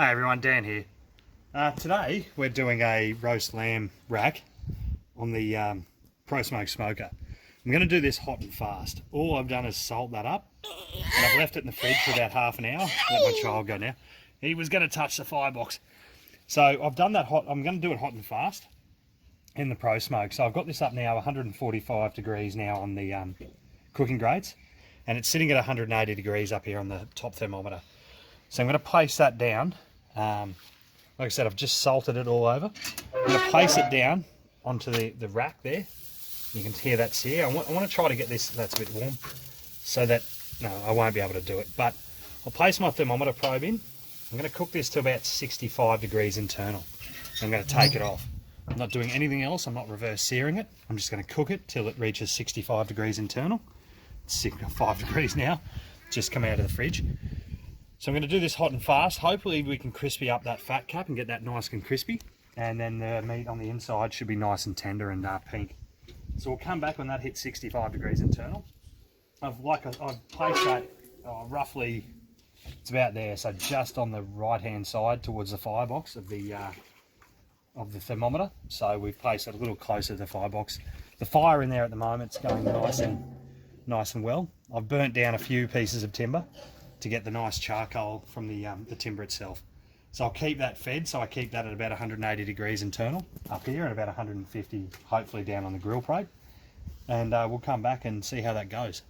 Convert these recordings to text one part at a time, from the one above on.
Hey everyone, Dan here. Today we're doing a roast lamb rack on the Pro Smoke smoker. I'm going to do this hot and fast. All I've done is salt that up, and I've left it in the fridge for about half an hour. Let my child go now. He was going to touch the firebox. So I've done that hot. I'm going to do it hot and fast in the Pro Smoke. So I've got this up now 145 degrees now on the cooking grates, and it's sitting at 180 degrees up here on the top thermometer. So I'm going to place that down. Like I said, I've just salted it all over. I'm going to place it down onto the rack there. You can hear that sear. I want to try to get this, that's a bit warm, so that, no, I won't be able to do it. But I'll place my thermometer probe in. I'm going to cook this to about 65 degrees internal. I'm going to take it off. I'm not doing anything else. I'm not reverse searing it. I'm just going to cook it till it reaches 65 degrees internal. It's 65 degrees now. Just come out of the fridge. So I'm going to do this hot and fast. Hopefully we can crispy up that fat cap and get that nice and crispy. And then the meat on the inside should be nice and tender and pink. So we'll come back when that hits 65 degrees internal. I've placed that roughly, it's about there. So just on the right hand side towards the firebox of the thermometer. So we've placed it a little closer to the firebox. The fire in there at the moment is going nice and well. I've burnt down a few pieces of timber to get the nice charcoal from the timber itself. So I'll keep that fed, so I keep that at about 180 degrees internal up here and about 150 hopefully down on the grill plate. And we'll come back and see how that goes.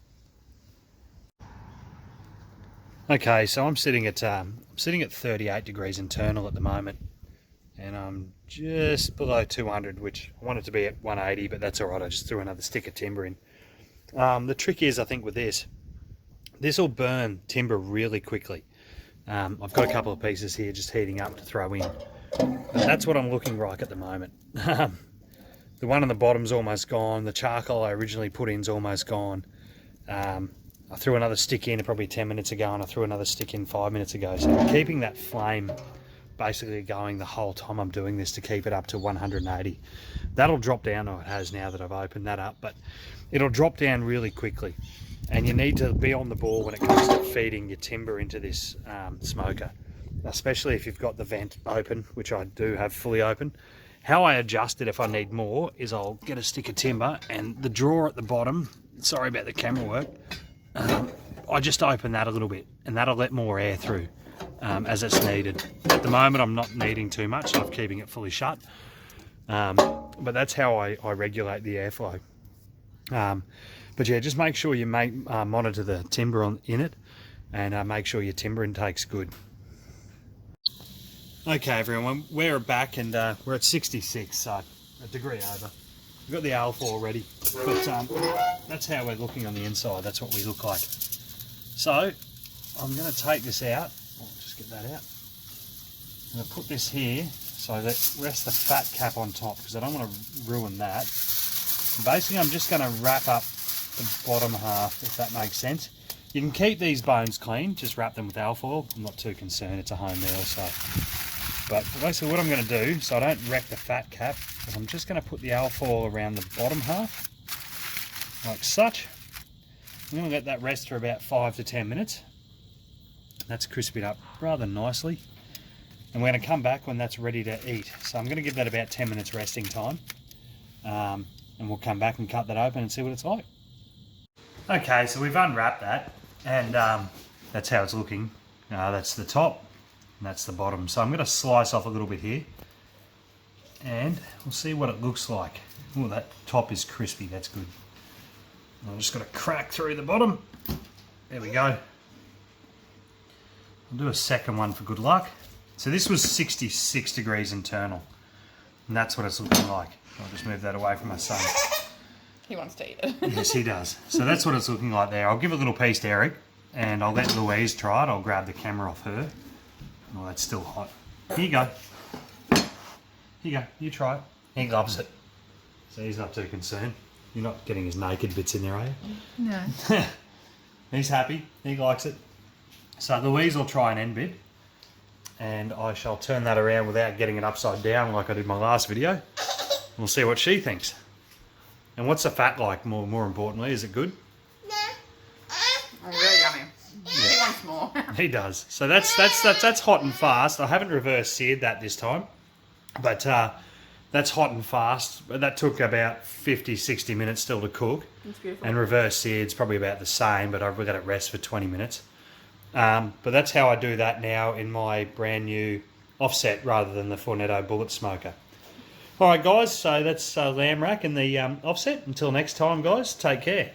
Okay, so I'm sitting at 38 degrees internal at the moment, and I'm just below 200, which I want it to be at 180, but that's all right. I just threw another stick of timber in. The trick is, I think, with this will burn timber really quickly. I've got a couple of pieces here just heating up to throw in. And that's what I'm looking like at the moment. The one on the bottom's almost gone. The charcoal I originally put in's almost gone. I threw another stick in probably 10 minutes ago, and I threw another stick in 5 minutes ago. So I'm keeping that flame basically going the whole time I'm doing this to keep it up to 180. That'll drop down, or it has now that I've opened that up, but it'll drop down really quickly. And you need to be on the ball when it comes to feeding your timber into this smoker, especially if you've got the vent open, which I do have fully open. How I adjust it if I need more is I'll get a stick of timber, and the drawer at the bottom, sorry about the camera work, I just open that a little bit, and that'll let more air through as it's needed. At the moment I'm not needing too much, so I'm keeping it fully shut. But that's how I regulate the airflow. But yeah, just make sure you monitor the timber in it, and make sure your timber intake's good. Okay everyone, we're back, and we're at 66, so a degree over. We've got the alfoil ready, but that's how we're looking on the inside. That's what we look like. So I'm going to take this out. I'll just get that out. I'm going to put this here so that rest the fat cap on top, because I don't want to ruin that. Basically I'm just going to wrap up the bottom half, if that makes sense. You can keep these bones clean, just wrap them with alfoil. I'm not too concerned, it's a home meal. So, but basically what I'm going to do, so I don't wreck the fat cap, is I'm just going to put the alfoil around the bottom half, like such. I'm going to let that rest for about 5 to 10 minutes. That's crispied up rather nicely. And we're going to come back when that's ready to eat. So I'm going to give that about 10 minutes resting time. And we'll come back and cut that open and see what it's like. Okay, so we've unwrapped that, and that's how it's looking. That's the top, and that's the bottom. So I'm going to slice off a little bit here, and we'll see what it looks like. Oh, that top is crispy, that's good. I'm just going to crack through the bottom. There we go. I'll do a second one for good luck. So this was 66 degrees internal, and that's what it's looking like. I'll just move that away from my son. He wants to eat it. Yes, he does. So that's what it's looking like there. I'll give a little piece to Eric, and I'll let Louise try it. I'll grab the camera off her. Oh, that's still hot. Here you go. Here you go. You try it. He loves it. So he's not too concerned. You're not getting his naked bits in there, are you? No. He's happy. He likes it. So Louise will try an end bit, and I shall turn that around without getting it upside down like I did my last video. We'll see what she thinks. And what's the fat like, more importantly? Is it good? Oh, really yummy. Yeah. He wants wants more. He does. So that's hot and fast. I haven't reverse seared that this time, but that's hot and fast. That took about 50, 60 minutes still to cook. It's beautiful. And reverse seared's probably about the same, but I've got it rest for 20 minutes. But that's how I do that now in my brand new offset rather than the Fornetto bullet smoker. All right, guys. So that's lamb rack and the offset. Until next time, guys. Take care.